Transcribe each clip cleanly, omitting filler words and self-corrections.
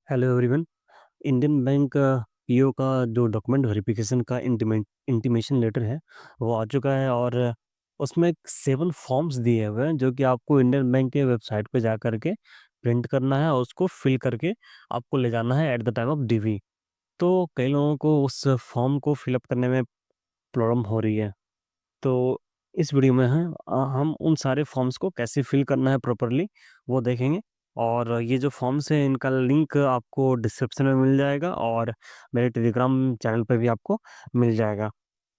Hello everyone. Indian bank PO का जो document verification का इंटीमेशन लेटर है वो आ चुका है। और उसमें 7 फॉर्म्स दिए हुए हैं जो कि आपको इंडियन बैंक के वेबसाइट पे जा करके प्रिंट करना है और उसको फिल करके आपको ले जाना है at the time of DV. तो कई लोगों को उस फॉर्म को फिलअप करने में प्रॉब्लम हो रही है। तो इस वीडियो में हम उन सारे फॉर्म्स को कैसे फिल करना है प्रॉपरली वो देखेंगे। और ये जो फॉर्म्स हैं इनका लिंक आपको डिस्क्रिप्शन में मिल जाएगा और मेरे टेलीग्राम चैनल पे भी आपको मिल जाएगा।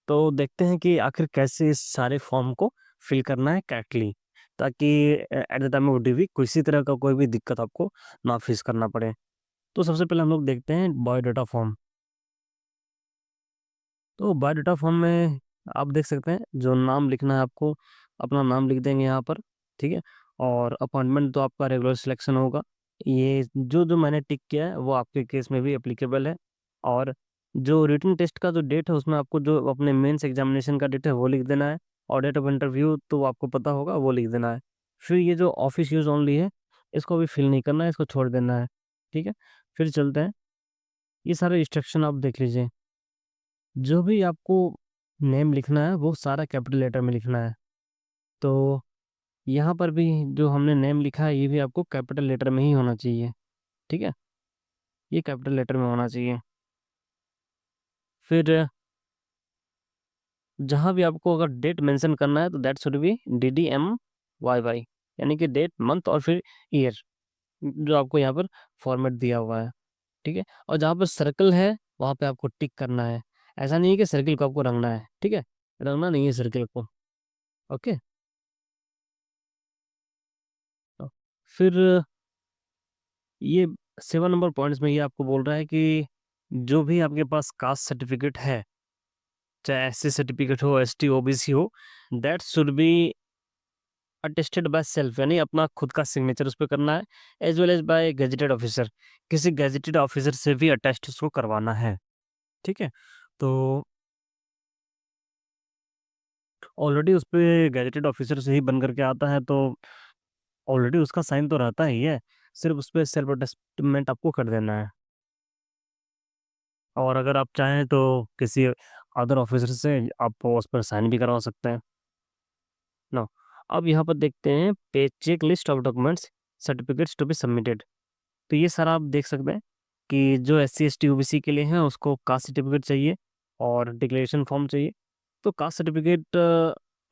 तो देखते हैं कि आखिर कैसे इस सारे फॉर्म को फिल करना है करेक्टली, ताकि eight the time of delivery किसी तरह का कोई भी दिक्कत आपको ना फेस करना पड़े। तो सबसे पहले हम लोग देखते हैं बायोडाटा फॉर्म। तो बायोडाटा फॉर्म में आप देख सकते हैं जो नाम लिखना है आपको, अपना नाम लिख देंगे यहाँ पर। ठीक है। और अपॉइंटमेंट तो आपका रेगुलर सिलेक्शन होगा। ये जो जो मैंने टिक किया है वो आपके केस में भी एप्लीकेबल है। और जो रिटन टेस्ट का जो डेट है उसमें आपको जो अपने मेंस एग्जामिनेशन का डेट है वो लिख देना है। और डेट ऑफ इंटरव्यू तो आपको पता होगा वो लिख देना है। फिर ये जो ऑफिस यूज़ ओनली है इसको भी फिल नहीं करना है, इसको छोड़ देना है। ठीक है। फिर चलते हैं, ये सारे इंस्ट्रक्शन आप देख लीजिए। जो भी आपको नेम लिखना है वो सारा कैपिटल लेटर में लिखना है। तो यहाँ पर भी जो हमने नेम लिखा है ये भी आपको कैपिटल लेटर में ही होना चाहिए। ठीक है, ये कैपिटल लेटर में होना चाहिए। फिर जहाँ भी आपको अगर डेट मेंशन करना है तो दैट शुड बी DDMYY, यानी कि डेट, मंथ और फिर ईयर, जो आपको यहाँ पर फॉर्मेट दिया हुआ है। ठीक है। और जहाँ पर सर्कल है वहाँ पे आपको टिक करना है। ऐसा नहीं है कि सर्कल को आपको रंगना है। ठीक है, रंगना नहीं है सर्कल को। ओके। फिर ये 7 नंबर पॉइंट्स में ये आपको बोल रहा है कि जो भी आपके पास कास्ट सर्टिफिकेट है, चाहे SC सर्टिफिकेट हो, ST OBC हो, that should be attested by self, यानी अपना खुद का सिग्नेचर उस पर करना है। As well as by gazetted officer, किसी गेजेटेड ऑफिसर से भी अटेस्ट उसको करवाना है। ठीक है। तो ऑलरेडी उस पर गेजेटेड ऑफिसर से ही बन करके आता है तो ऑलरेडी उसका साइन तो रहता ही है। सिर्फ उस पर सेल्फ अटेस्टमेंट आपको कर देना है। और अगर आप चाहें तो किसी अदर ऑफिसर से आप उस पर साइन भी करवा सकते हैं ना। अब यहाँ पर देखते हैं पे check list of documents certificates to be submitted. तो ये सारा आप देख सकते हैं कि जो SC ST OBC के लिए है उसको कास्ट सर्टिफिकेट चाहिए और डिक्लेरेशन फॉर्म चाहिए। तो कास्ट सर्टिफिकेट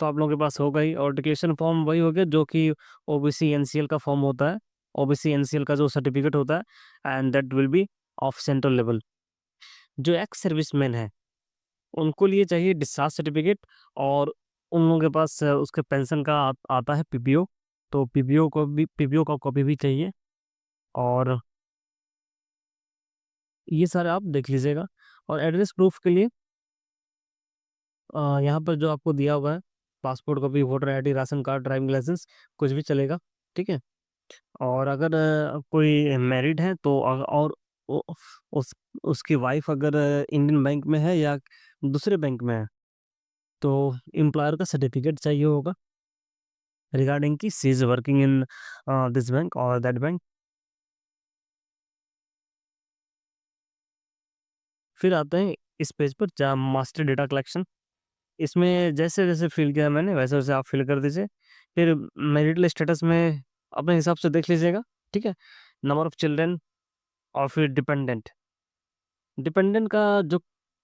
तो आप लोगों के पास होगा ही, और डिक्लेरेशन फॉर्म वही हो गया जो कि OBC NCL का फॉर्म होता है। OBC NCL का जो सर्टिफिकेट होता है and that will be of central level. जो एक्स सर्विसमैन है उनको लिए चाहिए डिस्चार्ज सर्टिफिकेट। और उन लोगों के पास उसके पेंशन का आता है PPO। तो PPO का कॉपी भी चाहिए। और ये सारे आप देख लीजिएगा। और एड्रेस प्रूफ के लिए यहाँ पर जो आपको दिया हुआ है, passport copy, voter ID, ration card, driving licence, कुछ भी चलेगा। ठीक है। और अगर कोई मैरिड है तो और उ, उस उसकी वाइफ अगर इंडियन बैंक में है या दूसरे बैंक में है तो एम्प्लॉयर का सर्टिफिकेट चाहिए होगा रिगार्डिंग की she is working in this bank और दैट बैंक। फिर आते हैं इस पेज पर जहाँ मास्टर डेटा कलेक्शन। इसमें जैसे जैसे फिल किया मैंने वैसे वैसे आप फिल कर दीजिए। फिर मैरिटल स्टेटस में अपने हिसाब से देख लीजिएगा। ठीक है। नंबर ऑफ चिल्ड्रन और फिर डिपेंडेंट। डिपेंडेंट का जो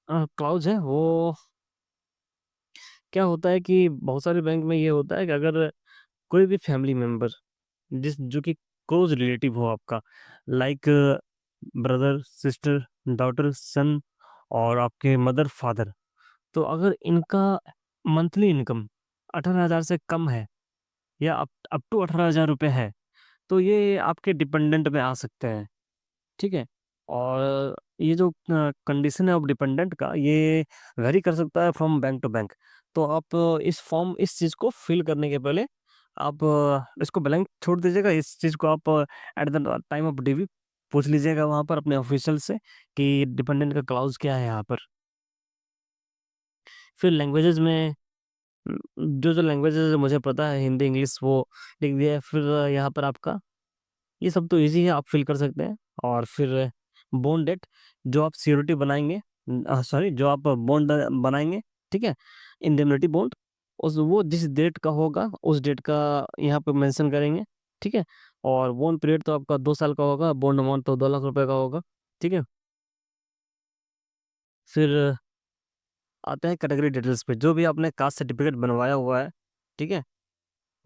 क्लाउज है वो क्या होता है कि बहुत सारे बैंक में ये होता है कि अगर कोई भी फैमिली मेम्बर जिस जो कि क्लोज रिलेटिव हो आपका, लाइक ब्रदर, सिस्टर, डॉटर, सन और आपके मदर, फादर, तो अगर इनका मंथली इनकम 18,000 से कम है या अप टू 18,000 रुपये है तो ये आपके डिपेंडेंट में आ सकते हैं। ठीक है। और ये जो कंडीशन है ऑफ डिपेंडेंट का ये वेरी कर सकता है फ्रॉम बैंक टू बैंक। तो आप इस चीज़ को फिल करने के पहले आप इसको ब्लैंक छोड़ दीजिएगा। इस चीज़ को आप at the time of DV पूछ लीजिएगा वहाँ पर अपने ऑफिशियल से कि डिपेंडेंट का क्लाउज क्या है यहाँ पर। फिर लैंग्वेजेस में जो जो लैंग्वेजेस मुझे पता है, हिंदी, इंग्लिश, वो लिख दिया है। फिर यहाँ पर आपका ये सब तो इजी है, आप फिल कर सकते हैं। और फिर बॉन्ड डेट, जो आप सिक्योरिटी बनाएंगे, सॉरी, जो आप बॉन्ड बनाएंगे, ठीक है, इंडेमनिटी बॉन्ड, उस वो जिस डेट का होगा उस डेट का यहाँ पे मेंशन करेंगे, ठीक है। और बॉन्ड पीरियड तो आपका 2 साल का होगा, बॉन्ड अमाउंट तो 2 लाख रुपए का होगा, ठीक है। फिर आते हैं कैटेगरी डिटेल्स पे, जो भी आपने कास्ट सर्टिफिकेट बनवाया हुआ है, ठीक है,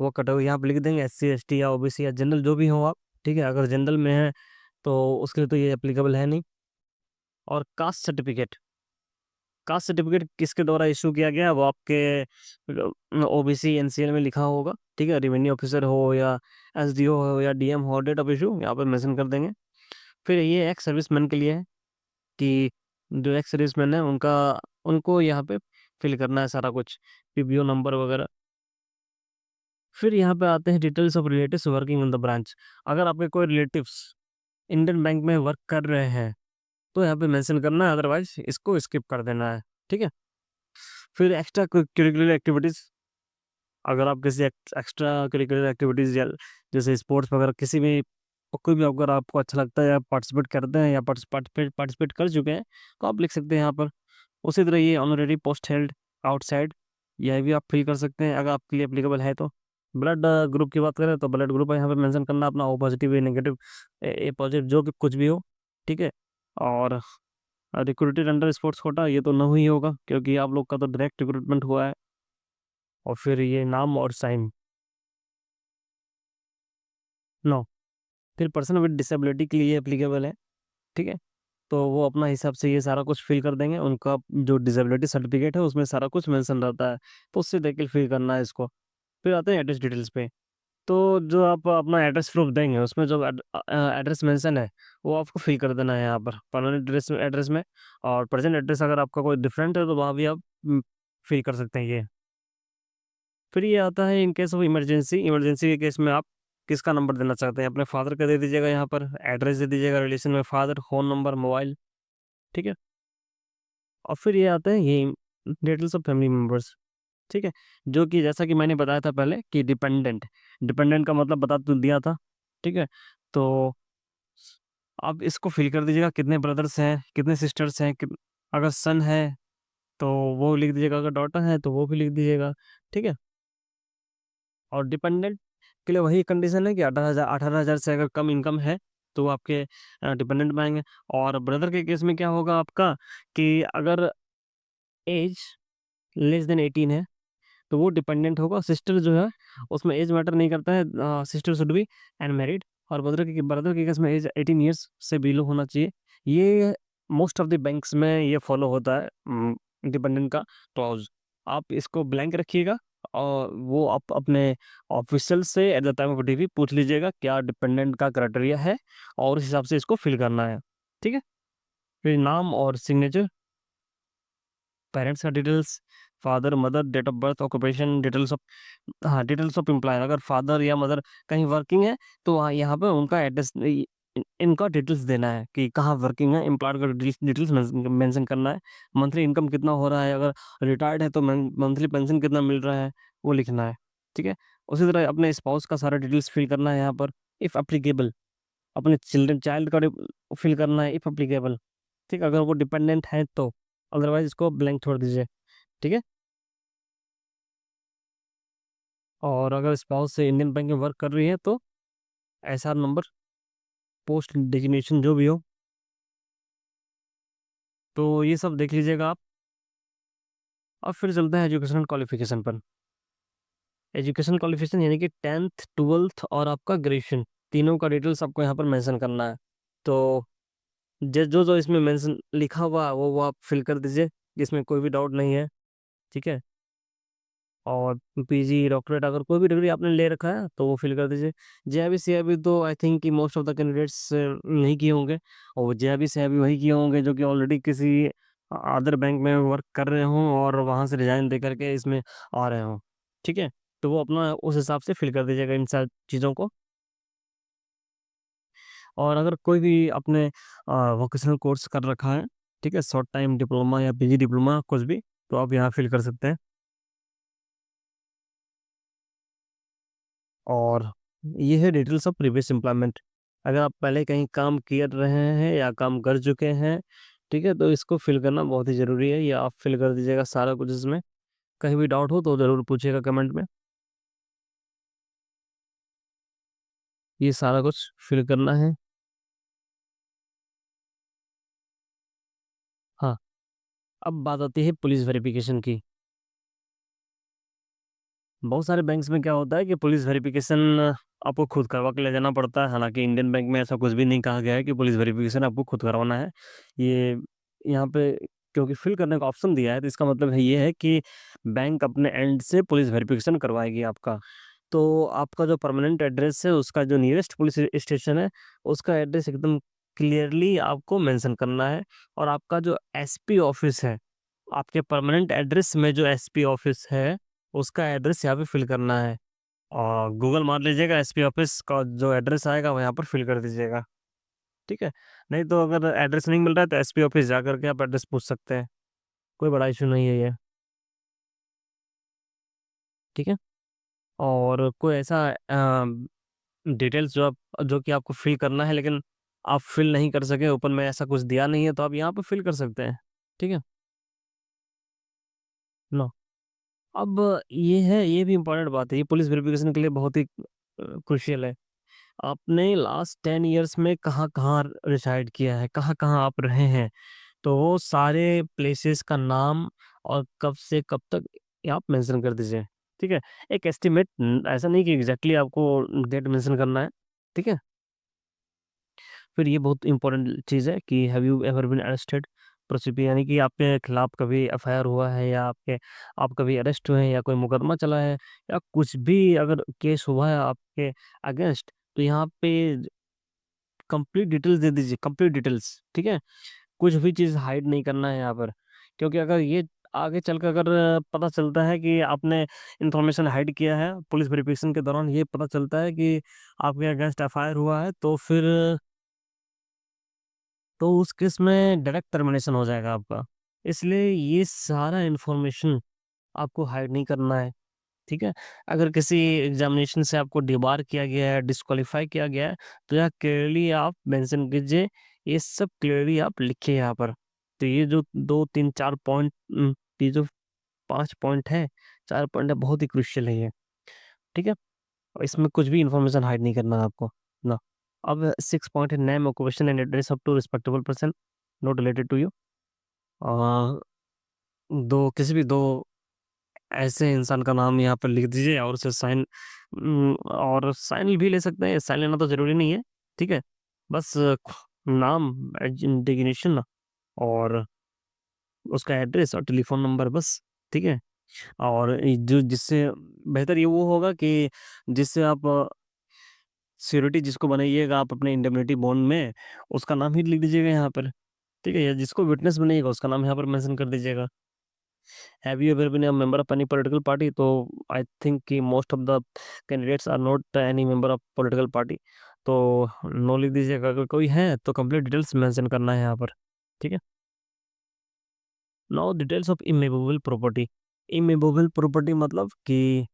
वो कैटेगरी यहाँ पे लिख देंगे, SC ST या OBC या जनरल जो भी हो आप, ठीक है। अगर जनरल में है तो उसके लिए तो ये एप्लीकेबल है नहीं। और कास्ट सर्टिफिकेट किसके द्वारा इशू किया गया है, वो आपके OBC NCL में लिखा होगा, ठीक है। रेवेन्यू ऑफिसर हो या SDO हो या DM हो, डेट ऑफ इशू यहाँ पर मेंशन कर देंगे। फिर ये एक्स सर्विसमैन के लिए है कि जो एक्स सर्विसमैन है उनका, उनको यहाँ पे फिल करना है सारा कुछ, PBO नंबर वगैरह। फिर यहाँ पे आते हैं details of relatives working in the branch. अगर आपके कोई रिलेटिव्स इंडियन बैंक में वर्क कर रहे हैं तो यहाँ पे मेंशन करना है, अदरवाइज इसको स्किप कर देना है, ठीक है। फिर एक्स्ट्रा करिकुलर एक्टिविटीज, अगर आप किसी एक्स्ट्रा करिकुलर एक्टिविटीज या जैसे स्पोर्ट्स वगैरह किसी भी, कोई भी अगर आपको अच्छा लगता है या पार्टिसिपेट करते हैं या पार्टिसिपेट पार्टिसिपेट कर चुके हैं तो आप लिख सकते हैं यहाँ पर। उसी तरह ये ऑनरेरी पोस्ट हेल्ड आउटसाइड, यह भी आप फिल कर सकते हैं अगर आपके लिए एप्लीकेबल है तो। ब्लड ग्रुप की बात करें तो ब्लड ग्रुप यहाँ पे मेंशन करना अपना, O positive, A negative, A positive, जो कि कुछ भी हो, ठीक है। और रिक्रूटेड अंडर स्पोर्ट्स कोटा, ये तो न ही होगा क्योंकि आप लोग का तो डायरेक्ट रिक्रूटमेंट हुआ है। और फिर ये नाम और साइन, नो। फिर पर्सन विद डिसेबिलिटी के लिए एप्लीकेबल है, ठीक है। तो वो अपना हिसाब से ये सारा कुछ फिल कर देंगे, उनका जो डिसेबिलिटी सर्टिफिकेट है उसमें सारा कुछ मेंशन रहता है, तो उससे देख के फिल करना है इसको। फिर आते हैं एड्रेस डिटेल्स पे। तो जो आप अपना एड्रेस प्रूफ देंगे उसमें जो एड्रेस मेंशन है वो आपको फिल कर देना है यहाँ पर परमानेंट एड्रेस एड्रेस में। और प्रेजेंट एड्रेस अगर आपका कोई डिफरेंट है तो वहाँ भी आप फिल कर सकते हैं ये। फिर ये आता है in case of emergency, emergency के केस में आप किसका नंबर देना चाहते हैं, अपने फादर का दे दीजिएगा, यहाँ पर एड्रेस दे दीजिएगा, रिलेशन में फादर, फोन नंबर, मोबाइल, ठीक है। और फिर ये आता है ये डिटेल्स ऑफ फैमिली मेम्बर्स, ठीक है, जो कि जैसा कि मैंने बताया था पहले कि डिपेंडेंट, डिपेंडेंट का मतलब बता तो दिया था, ठीक है। तो आप इसको फिल कर दीजिएगा, कितने ब्रदर्स हैं, कितने सिस्टर्स हैं, अगर सन है तो वो लिख दीजिएगा, अगर डॉटर है तो वो भी लिख दीजिएगा, ठीक है। और डिपेंडेंट के लिए वही कंडीशन है कि 18,000 से अगर कम इनकम है तो वो आपके डिपेंडेंट में आएंगे। और ब्रदर के केस में क्या होगा आपका कि अगर एज लेस देन 18 है तो वो डिपेंडेंट होगा। सिस्टर जो है उसमें एज मैटर नहीं करता है, सिस्टर शुड बी अनमैरिड। और ब्रदर के केस में एज 18 ईयर्स से बिलो होना चाहिए। ये मोस्ट ऑफ द बैंक्स में ये फॉलो होता है, डिपेंडेंट का क्लॉज। आप इसको ब्लैंक रखिएगा और वो आप अपने ऑफिशियल से eight the time of delivery पूछ लीजिएगा क्या डिपेंडेंट का क्राइटेरिया है, और उस हिसाब से इसको फिल करना है, ठीक है। फिर नाम और सिग्नेचर, पेरेंट्स का details, father mother, date of birth, occupation, details of, हाँ, डिटेल्स ऑफ एम्प्लॉयर, अगर फादर या मदर कहीं वर्किंग है तो वहाँ यहाँ पे उनका एड्रेस, इनका डिटेल्स देना है कि कहाँ वर्किंग है, एम्प्लॉयर का डिटेल्स मेंशन करना है। मंथली इनकम कितना हो रहा है, अगर रिटायर्ड है तो मंथली पेंशन कितना मिल रहा है वो लिखना है, ठीक है। उसी तरह अपने स्पाउस का सारा डिटेल्स फिल करना है यहाँ पर, इफ़ अप्लीकेबल। अपने चाइल्ड का फिल करना है इफ़ अप्लीकेबल, ठीक, अगर वो डिपेंडेंट है तो। अदरवाइज इसको ब्लैंक छोड़ दीजिए, ठीक है। और अगर स्पाउस से इंडियन बैंक में वर्क कर रही है तो SR नंबर, पोस्ट डिजिग्नेशन जो भी हो, तो ये सब देख लीजिएगा आप। अब फिर चलते हैं एजुकेशनल क्वालिफिकेशन पर। एजुकेशन क्वालिफिकेशन यानी कि 10th 12th और आपका ग्रेजुएशन, तीनों का डिटेल्स आपको यहाँ पर मेंशन करना है। तो जो जो इसमें मेंशन लिखा हुआ है वो आप फिल कर दीजिए, इसमें कोई भी डाउट नहीं है, ठीक है। और PG डॉक्टरेट अगर कोई भी डिग्री आपने ले रखा है तो वो फिल कर दीजिए। JIB CIB तो आई थिंक कि मोस्ट ऑफ द कैंडिडेट्स नहीं किए होंगे, और JIB CIB वही किए होंगे जो कि ऑलरेडी किसी अदर बैंक में वर्क कर रहे हों और वहाँ से रिजाइन दे करके इसमें आ रहे हों, ठीक है। तो वो अपना उस हिसाब से फिल कर दीजिएगा इन सारी चीज़ों को। और अगर कोई भी अपने वोकेशनल कोर्स कर रखा है, ठीक है, शॉर्ट टाइम डिप्लोमा या PG डिप्लोमा कुछ भी, तो आप यहाँ फिल कर सकते हैं। और ये है डिटेल्स ऑफ प्रीवियस एम्प्लॉयमेंट। अगर आप पहले कहीं काम कर रहे हैं या काम कर चुके हैं, ठीक है, तो इसको फिल करना बहुत ही ज़रूरी है। ये आप फिल कर दीजिएगा सारा कुछ इसमें। कहीं भी डाउट हो तो ज़रूर पूछिएगा कमेंट में। ये सारा कुछ फिल करना है। हाँ, अब बात आती है पुलिस वेरिफिकेशन की। बहुत सारे बैंक्स में क्या होता है कि पुलिस वेरिफिकेशन आपको खुद करवा के ले जाना पड़ता है। हालांकि इंडियन बैंक में ऐसा कुछ भी नहीं कहा गया है कि पुलिस वेरिफिकेशन आपको खुद करवाना है। ये यहाँ पे क्योंकि फिल करने का ऑप्शन दिया है, तो इसका मतलब है ये है कि बैंक अपने एंड से पुलिस वेरिफिकेशन करवाएगी आपका। तो आपका जो परमानेंट एड्रेस है, उसका जो नियरेस्ट पुलिस स्टेशन है, उसका एड्रेस एकदम क्लियरली आपको मेंशन करना है। और आपका जो एसपी ऑफिस है, आपके परमानेंट एड्रेस में जो एसपी ऑफिस है, उसका एड्रेस यहाँ पे फिल करना है। और गूगल मार लीजिएगा, एसपी ऑफिस का जो एड्रेस आएगा वो यहाँ पर फिल कर दीजिएगा। ठीक है। नहीं तो अगर एड्रेस नहीं मिल रहा है तो एसपी ऑफिस जा करके आप एड्रेस पूछ सकते हैं। कोई बड़ा इशू नहीं है ये। ठीक है। और कोई ऐसा डिटेल्स जो कि आपको फिल करना है, लेकिन आप फिल नहीं कर सके, ऊपर में ऐसा कुछ दिया नहीं है, तो आप यहाँ पर फिल कर सकते हैं। ठीक है। नो। अब ये भी इम्पोर्टेंट बात है, ये पुलिस वेरिफिकेशन के लिए बहुत ही क्रुशियल है। आपने लास्ट 10 ईयर्स में कहाँ कहाँ रिसाइड किया है, कहाँ कहाँ आप रहे हैं, तो वो सारे प्लेसेस का नाम और कब से कब तक ये आप मेंशन कर दीजिए। ठीक है। एक एस्टिमेट, ऐसा नहीं कि एग्जैक्टली आपको डेट मेंशन करना है। ठीक है। फिर ये बहुत इंपॉर्टेंट चीज़ है कि have you ever been arrested prosecute, यानी कि आपके खिलाफ कभी एफआईआर हुआ है, या आप कभी अरेस्ट हुए हैं, या कोई मुकदमा चला है, या कुछ भी अगर केस हुआ है आपके अगेंस्ट, तो यहाँ पे कंप्लीट डिटेल्स दे दीजिए, कंप्लीट डिटेल्स। ठीक है। कुछ भी चीज़ हाइड नहीं करना है यहाँ पर। क्योंकि अगर ये आगे चलकर अगर पता चलता है कि आपने इंफॉर्मेशन हाइड किया है, पुलिस वेरिफिकेशन के दौरान ये पता चलता है कि आपके अगेंस्ट एफआईआर हुआ है, तो फिर तो उस केस में डायरेक्ट टर्मिनेशन हो जाएगा आपका। इसलिए ये सारा इन्फॉर्मेशन आपको हाइड नहीं करना है। ठीक है। अगर किसी एग्जामिनेशन से आपको डिबार किया गया है, डिस्क्वालीफाई किया गया है, तो यहाँ क्लियरली आप मेंशन कीजिए। ये सब क्लियरली आप लिखिए यहाँ पर। तो ये जो 2 3 4 पॉइंट, ये जो 5 पॉइंट है, 4 पॉइंट है, बहुत ही क्रुशियल है ये। ठीक है। और इसमें कुछ भी इंफॉर्मेशन हाइड नहीं करना है आपको ना। अब 6 पॉइंट है, name, occupation and address of two respectable person not related to you. दो किसी भी दो ऐसे इंसान का नाम यहाँ पर लिख दीजिए, और उसे साइन, और साइन भी ले सकते हैं, साइन लेना तो जरूरी नहीं है। ठीक है। बस नाम, डिग्नेशन, और उसका एड्रेस और टेलीफोन नंबर, बस। ठीक है। और जो जिससे बेहतर ये वो होगा कि जिससे आप सिक्योरिटी जिसको बनाइएगा आप अपने इंडेमनिटी बॉन्ड में, उसका नाम ही लिख दीजिएगा यहाँ पर। ठीक है। या जिसको विटनेस बनाइएगा उसका नाम यहाँ पर मेंशन कर दीजिएगा। Have you ever been a member of any political party, तो आई थिंक कि most of the candidates are not any member of political party, तो नो लिख दीजिएगा। अगर कोई है तो कंप्लीट डिटेल्स मेंशन करना है यहाँ पर। ठीक है। Now details of immovable property. Immovable property मतलब कि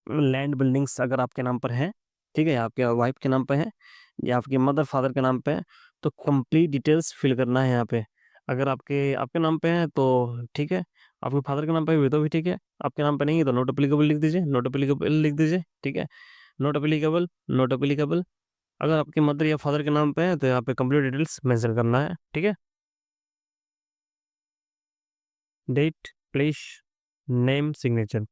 लैंड बिल्डिंग्स अगर आपके नाम पर है, ठीक है, या आपके वाइफ के नाम पे है, या आपके मदर फादर के नाम पे है, तो कंप्लीट डिटेल्स फिल करना है यहाँ पे। अगर आपके आपके नाम पे है तो ठीक है, आपके फादर के नाम पे भी तो भी ठीक है, आपके नाम पे नहीं है तो नॉट अप्लीकेबल लिख दीजिए, नॉट अप्लीकेबल लिख दीजिए। ठीक है। Not applicable, not applicable. अगर आपके मदर या फादर के नाम पे है तो यहाँ पे कंप्लीट डिटेल्स मेंशन करना है। ठीक है। डेट, प्लेस, नेम, सिग्नेचर,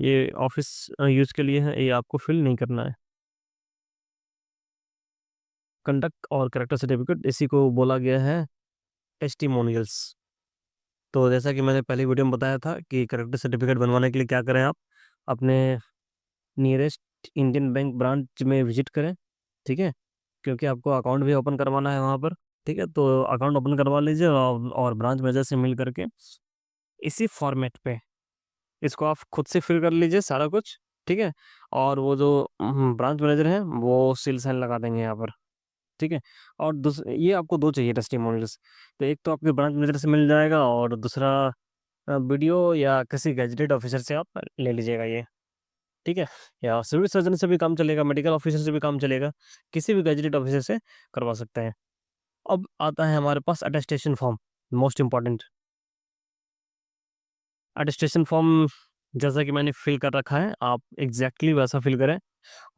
ये ऑफिस यूज़ के लिए है, ये आपको फिल नहीं करना है। कंडक्ट और करेक्टर सर्टिफिकेट, इसी को बोला गया है टेस्टिमोनियल्स। तो जैसा कि मैंने पहली वीडियो में बताया था कि करेक्टर सर्टिफिकेट बनवाने के लिए क्या करें आप, अपने नियरेस्ट इंडियन बैंक ब्रांच में विजिट करें। ठीक है। क्योंकि आपको अकाउंट भी ओपन करवाना है वहाँ पर। ठीक है। तो अकाउंट ओपन करवा लीजिए, और ब्रांच मैनेजर से मिल करके इसी फॉर्मेट पे इसको आप खुद से फिल कर लीजिए सारा कुछ। ठीक है। और वो जो ब्रांच मैनेजर हैं वो सील साइन लगा देंगे यहाँ पर। ठीक है। और ये आपको दो चाहिए टेस्टिमोनियल्स। तो एक तो आपके ब्रांच मैनेजर से मिल जाएगा, और दूसरा वीडियो या किसी गैजेटेड ऑफिसर से आप ले लीजिएगा ये। ठीक है? या सिविल सर्जन से भी काम चलेगा, मेडिकल ऑफिसर से भी काम चलेगा, किसी भी गैजेटेड ऑफिसर से करवा सकते हैं। अब आता है हमारे पास attestation form, most important. Attestation form जैसा कि मैंने फिल कर रखा है, आप एग्ज़ैक्टली वैसा फिल करें।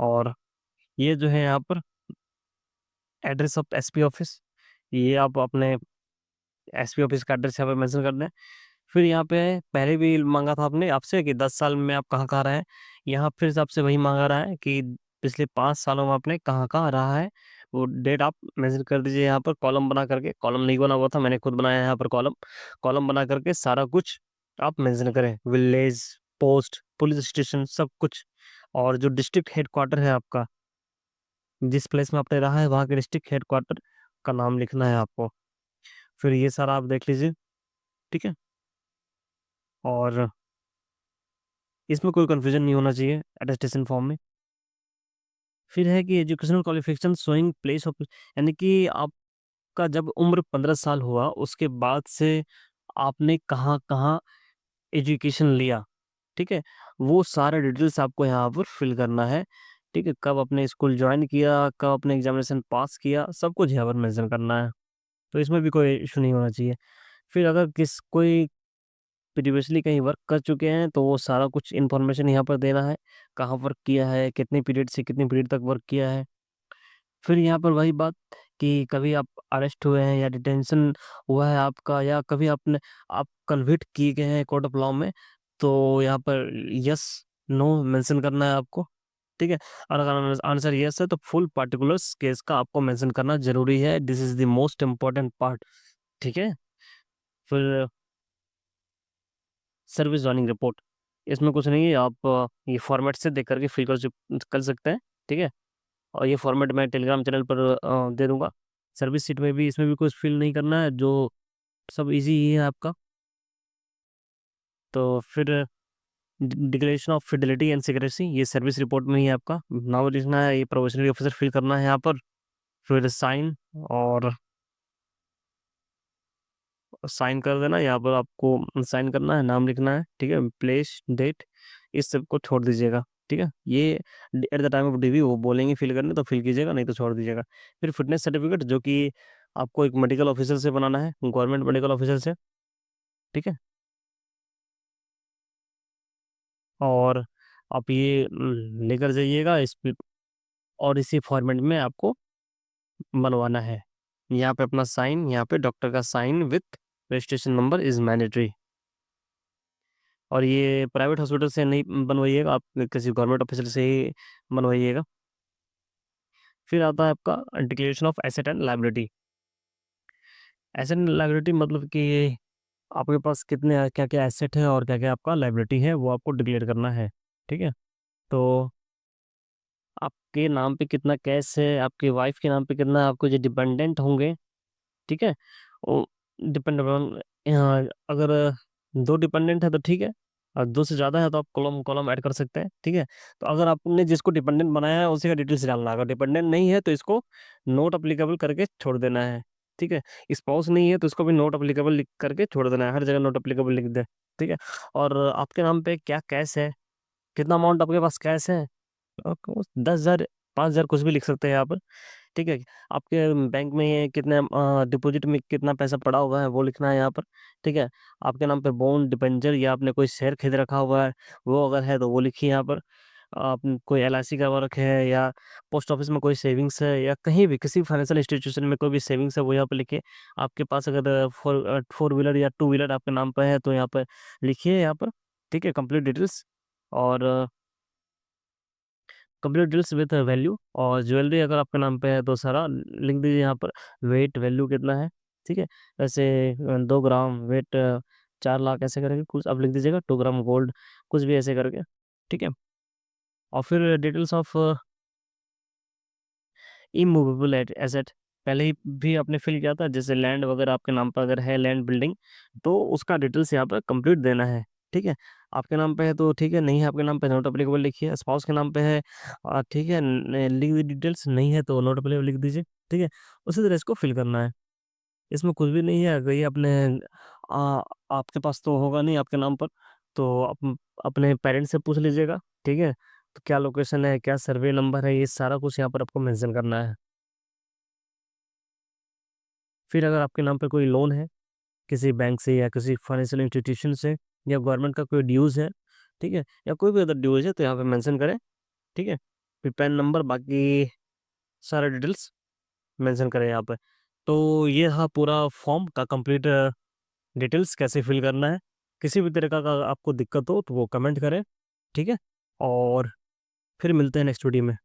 और ये जो है यहाँ पर एड्रेस ऑफ एसपी ऑफिस, ये आप अपने एसपी ऑफिस का एड्रेस यहाँ पे मेंशन कर दें। फिर यहाँ पे पहले भी माँगा था आपने आपसे कि 10 साल में आप कहाँ-कहाँ रहे हैं। यहाँ फिर से आपसे वही माँगा रहा है कि पिछले 5 सालों में आपने कहाँ-कहाँ रहा है, वो डेट आप मेंशन कर दीजिए यहाँ पर कॉलम बना करके। कॉलम नहीं बना हुआ था, मैंने खुद बनाया है यहाँ पर कॉलम। कॉलम बना करके सारा कुछ आप मेंशन करें, विलेज, पोस्ट, पुलिस स्टेशन सब कुछ। और जो डिस्ट्रिक्ट हेडक्वार्टर है आपका, जिस प्लेस में आपने रहा है वहाँ के डिस्ट्रिक्ट हेडक्वार्टर का नाम लिखना है आपको। फिर ये सारा आप देख लीजिए, ठीक है? और इसमें कोई कन्फ्यूज़न नहीं होना चाहिए अटेस्टेशन फॉर्म में। फिर है कि educational qualification showing place of, यानी कि आपका जब उम्र 15 साल हुआ, उसके बाद से आपने कहाँ-कहाँ एजुकेशन लिया, ठीक है? वो सारा डिटेल्स आपको यहाँ पर फ़िल करना है, ठीक है? कब आपने स्कूल जॉइन किया, कब आपने एग्ज़ामिनेशन पास किया, सब कुछ यहाँ पर मेंशन करना है। तो इसमें भी कोई इश्यू नहीं होना चाहिए। फिर अगर कोई प्रीवियसली कहीं वर्क कर चुके हैं, तो वो सारा कुछ इन्फॉर्मेशन यहाँ पर देना है। कहाँ वर्क किया है, कितने पीरियड से कितनी पीरियड तक वर्क किया है। फिर यहाँ पर वही बात कि कभी आप अरेस्ट हुए हैं या डिटेंशन हुआ है आपका, या कभी आप कन्विक्ट किए गए हैं कोर्ट ऑफ लॉ में, तो यहाँ पर यस, नो मेंशन करना है आपको, ठीक है? और अगर आंसर यस है, तो फुल पार्टिकुलर्स केस का आपको मेंशन करना ज़रूरी है। This is the most important part, ठीक है? फिर सर्विस जॉइनिंग रिपोर्ट, इसमें कुछ नहीं है, आप ये फॉर्मेट से देख करके फिल कर सकते हैं, ठीक है? और ये फॉर्मेट मैं टेलीग्राम चैनल पर दे दूँगा। सर्विस शीट में भी, इसमें भी कुछ फिल नहीं करना है, जो सब ईज़ी ही है आपका। तो फिर declaration of Fidelity and secrecy, ये सर्विस रिपोर्ट में ही है आपका। नाम लिखना है, ये प्रोबेशनरी ऑफिसर फिल करना है यहाँ पर। फिर साइन, और साइन कर देना, यहाँ पर आपको साइन करना है, नाम लिखना है, ठीक है? प्लेस, डेट, इस सब को छोड़ दीजिएगा, ठीक है? ये eight the time of Divi's वो बोलेंगे फिल करने, तो फिल कीजिएगा, नहीं तो छोड़ दीजिएगा। फिर फिटनेस सर्टिफिकेट, जो कि आपको एक मेडिकल ऑफिसर से बनाना है, गवर्नमेंट मेडिकल ऑफिसर से, ठीक है? और आप ये लेकर जाइएगा इस पे, और इसी फॉर्मेट में आपको बनवाना है। यहाँ पे अपना साइन, यहाँ पे डॉक्टर का sign with registration number is mandatory. और ये प्राइवेट हॉस्पिटल से नहीं बनवाइएगा, आप किसी गवर्नमेंट ऑफिसर से ही बनवाइएगा। फिर आता है आपका declaration of asset and liability. Asset and liability मतलब कि आपके पास कितने क्या-क्या एसेट है और क्या-क्या आपका लायबिलिटी है, वो आपको डिक्लेयर करना है, ठीक है? तो आपके नाम पे कितना कैश है, आपकी वाइफ़ के नाम पे कितना है, आपके जो डिपेंडेंट होंगे, ठीक है? वो डिपेंड अपॉन अगर 2 डिपेंडेंट है तो ठीक है, और 2 से ज़्यादा है तो आप कॉलम कॉलम ऐड कर सकते हैं, ठीक है? तो अगर आपने जिसको डिपेंडेंट बनाया है उसी का डिटेल्स डालना है, अगर डिपेंडेंट नहीं है तो इसको नॉट एप्लीकेबल करके छोड़ देना है, ठीक है? स्पाउस नहीं है तो इसको भी नॉट एप्लीकेबल लिख करके छोड़ देना है, हर जगह नॉट एप्लीकेबल लिख दें, ठीक है? और आपके नाम पे क्या कैश है, कितना अमाउंट आपके पास कैश है, 10,000, 5,000 कुछ भी लिख सकते हैं यहाँ पर, ठीक है? आपके बैंक में ये कितने डिपॉज़िट में कितना पैसा पड़ा हुआ है वो लिखना है यहाँ पर, ठीक है? आपके नाम पे बॉन्ड, डिबेंचर या आपने कोई शेयर खरीद रखा हुआ है, वो अगर है तो वो लिखिए यहाँ पर। आप कोई एलआईसी करवा रखे है, या पोस्ट ऑफिस में कोई सेविंग्स है, या कहीं भी किसी फाइनेंशियल इंस्टीट्यूशन में कोई भी सेविंग्स है वो यहाँ पे लिखिए। आपके पास अगर फोर व्हीलर या टू व्हीलर आपके नाम पे है तो यहाँ पे लिखिए यहाँ पर, ठीक है? कंप्लीट डिटेल्स, और कंप्लीट डिटेल्स विथ वैल्यू, और ज्वेलरी अगर आपके नाम पे है तो सारा लिख दीजिए यहाँ पर, वेट वैल्यू कितना है, ठीक है? वैसे 2 ग्राम वेट 4 लाख ऐसे करके कुछ आप लिख दीजिएगा, 2 ग्राम गोल्ड कुछ भी ऐसे करके, ठीक है? और फिर डिटेल्स ऑफ इमूवेबल एसेट, पहले ही भी आपने फिल किया था, जैसे लैंड वगैरह आपके नाम पर अगर है, लैंड बिल्डिंग, तो उसका डिटेल्स यहाँ पर कंप्लीट देना है, ठीक है? आपके नाम पे है तो ठीक है, नहीं है आपके नाम पे नॉट एप्लीकेबल लिखिए। स्पाउस के नाम पे है ठीक है, लिख दी डिटेल्स, नहीं है तो नॉट एप्लीकेबल लिख दीजिए, ठीक है? उसी तरह इसको फिल करना है। इसमें कुछ भी नहीं है, अगर ये अपने आ, आपके पास तो होगा नहीं आपके नाम पर, तो अपने पेरेंट्स से पूछ लीजिएगा, ठीक है? तो क्या लोकेशन है, क्या सर्वे नंबर है, ये सारा कुछ यहाँ पर आपको मेंशन करना है। फिर अगर आपके नाम पे कोई लोन है, किसी बैंक से या किसी फाइनेंशियल इंस्टीट्यूशन से, या गवर्नमेंट का कोई ड्यूज़ है, ठीक है? या कोई भी अदर ड्यूज़ है तो यहाँ पे मेंशन करें, ठीक है? फिर पैन नंबर, बाकी सारे डिटेल्स मेंशन करें यहाँ पे। तो ये रहा पूरा फॉर्म का कंप्लीट डिटेल्स कैसे फिल करना है। किसी भी तरह का आपको दिक्कत हो तो वो कमेंट करें, ठीक है? और फिर मिलते हैं नेक्स्ट वीडियो में।